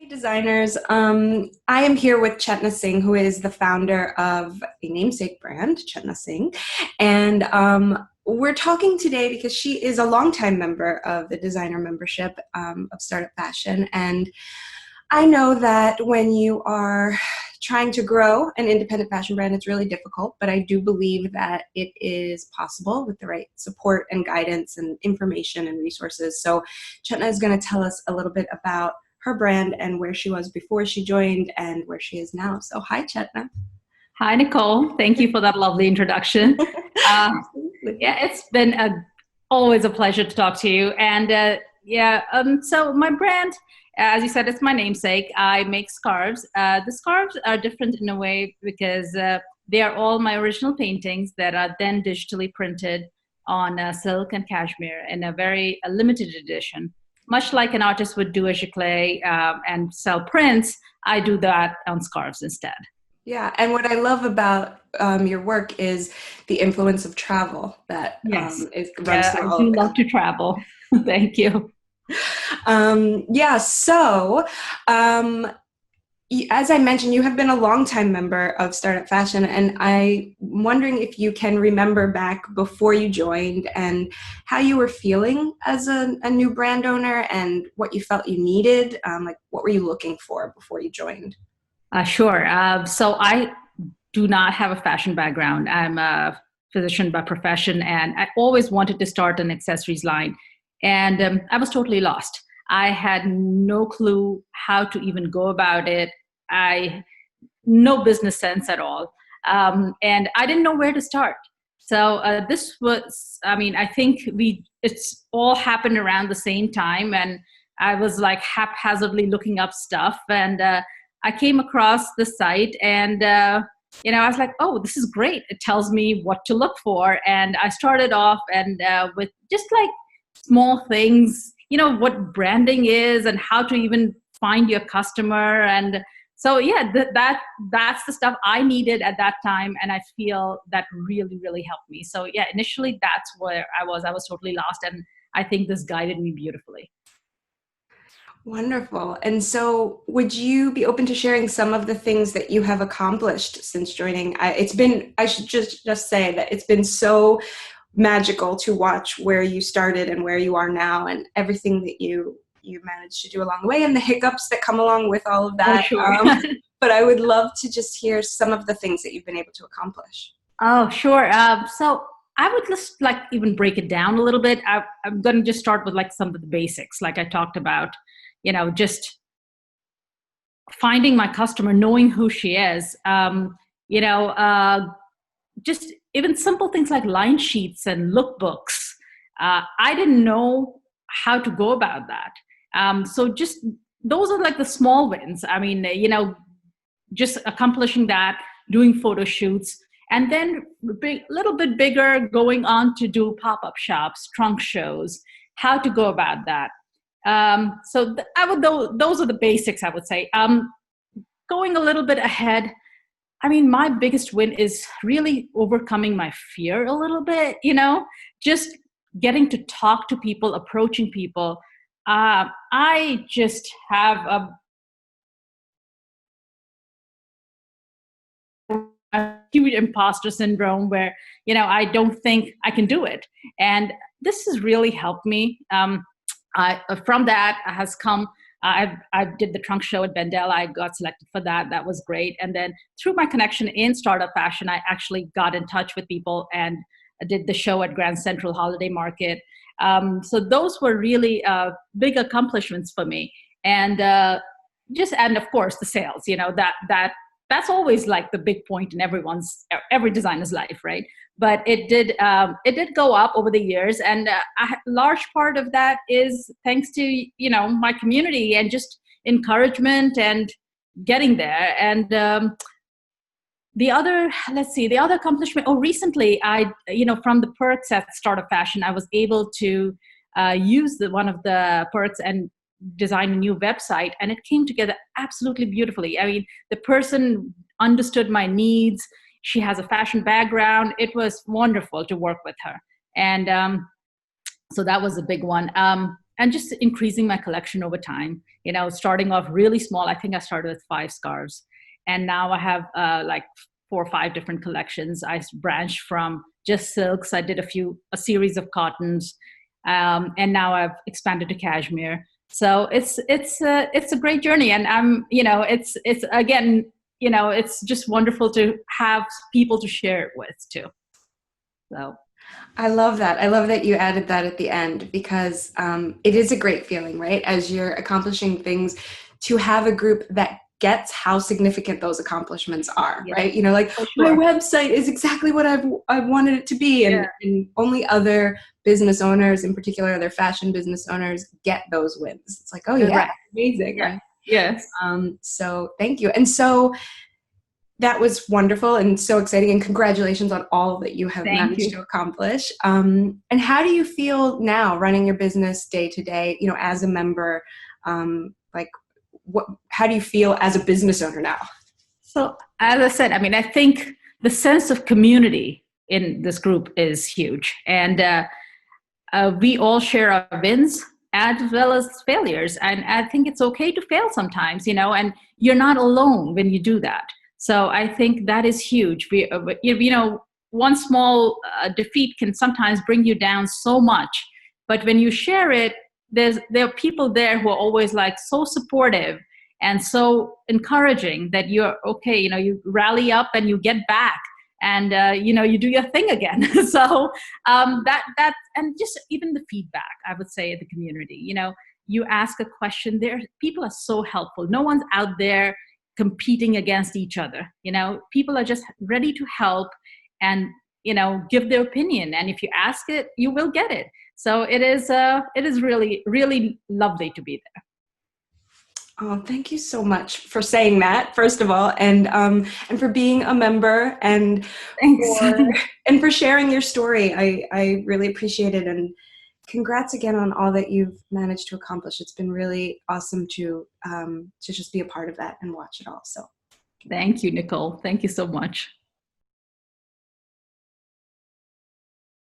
Designers. I am here with Chetna Singh, who is the founder of a namesake brand, Chetna Singh. And we're talking today because she is a longtime member of the designer membership of Startup Fashion. And I know that when you are trying to grow an independent fashion brand, it's really difficult, but I do believe that it is possible with the right support and guidance and information and resources. So Chetna is going to tell us a little bit about her brand and where she was before she joined and where she is now. So hi, Chetna. Hi, Nicole. Thank you for that lovely introduction. Uh, Absolutely. yeah, it's been always a pleasure to talk to you. And so my brand, as you said, it's my namesake. I make scarves. The scarves are different in a way because they are all my original paintings that are then digitally printed on silk and cashmere in a very limited edition. Much like an artist would do a giclée and sell prints, I do that on scarves instead. Yeah, and what I love about your work is the influence of travel that Yes. runs Yeah, through I all of do it. love to travel. Thank you. Yeah, so um, as I mentioned, you have been a longtime member of Startup Fashion, and I'm wondering if you can remember back before you joined and how you were feeling as a new brand owner and what you felt you needed. Like, what were you looking for before you joined? Sure. So I do not have a fashion background. I'm a physician by profession, and I always wanted to start an accessories line. And I was totally lost. I had no clue how to even go about it. I no business sense at all, and I didn't know where to start. So this was, I mean, I think it's all happened around the same time, and I was like haphazardly looking up stuff, and I came across the site, and I was like, oh, this is great. It tells me what to look for, and I started off and with just like small things, what branding is and how to even find your customer. And so yeah, that's the stuff I needed at that time, and I feel that really really helped me. So yeah, initially that's where I was totally lost, and I think this guided me beautifully. Wonderful. And so, would you be open to sharing some of the things that you have accomplished since joining? I should just say that it's been so magical to watch where you started and where you are now, and everything that you managed to do along the way, and the hiccups that come along with all of Oh that. sure. But I would love to just hear some of the things that you've been able to accomplish. Oh sure. So I would just like even break it down a little bit. I'm going to just start with like some of the basics, like I talked about. Just finding my customer, knowing who she is. You know, uh, just even simple things like line sheets and lookbooks. I didn't know how to go about that. So just those are like the small wins. I mean, just accomplishing that, doing photo shoots, and then little bit bigger, going on to do pop-up shops, trunk shows, how to go about that. I would those are the basics, I would say. Going a little bit ahead, I mean, my biggest win is really overcoming my fear a little bit, just getting to talk to people, approaching people. I just have a huge imposter syndrome where, I don't think I can do it. And this has really helped me. From that has come I did the trunk show at Bendel. I got selected for that. That was great. And then through my connection in startup fashion, I actually got in touch with people and did the show at Grand Central Holiday Market. So those were really big accomplishments for me. And and of course the sales. That's always like the big point in every designer's life, right? But it did go up over the years, and a large part of that is thanks to my community and just encouragement and getting there. And the other accomplishment. Oh, recently from the perks at Startup Fashion, I was able to use one of the perks and design a new website, and it came together absolutely beautifully. I mean, the person understood my needs. She has a fashion background. It was wonderful to work with her. And so that was a big one. and just increasing my collection over time. Starting off really small. I think I started with 5 scarves, and now I have like 4 or 5 different collections. I branched from just silks. I did a series of cottons, and now I've expanded to cashmere. So it's a great journey, and it's again, it's just wonderful to have people to share it with too. So I love that. I love that you added that at the end, because it is a great feeling, right? As you're accomplishing things, to have a group that gets how significant those accomplishments are, yeah, right? Like, for my sure. website is exactly what I've wanted it to be. Yeah, And only other business owners, in particular, other fashion business owners, get those wins. It's like, oh yeah, right. amazing, Yeah. right? Yes. So thank you. And so that was wonderful and so exciting, and congratulations on all that you have Thank managed you. to accomplish. And how do you feel now running your business day to day, as a member? Like, how do you feel as a business owner now? So, as I said, I mean, I think the sense of community in this group is huge. And we all share our wins as well as failures. And I think it's okay to fail sometimes, and you're not alone when you do that. So I think that is huge. One small defeat can sometimes bring you down so much. But when you share it, there are people there who are always like so supportive and so encouraging that you're okay. You rally up and you get back, and you do your thing again. So that and just even the feedback, I would say, the community. You ask a question, there people are so helpful. No one's out there competing against each other. People are just ready to help and give their opinion, and if you ask it, you will get it. So it is really, really lovely to be there. Oh, thank you so much for saying that, first of all, and for being a member, and Thanks. for and for sharing your story. I really appreciate it, and congrats again on all that you've managed to accomplish. It's been really awesome to just be a part of that and watch it all. So Thank you, Nicole. Thank you so much.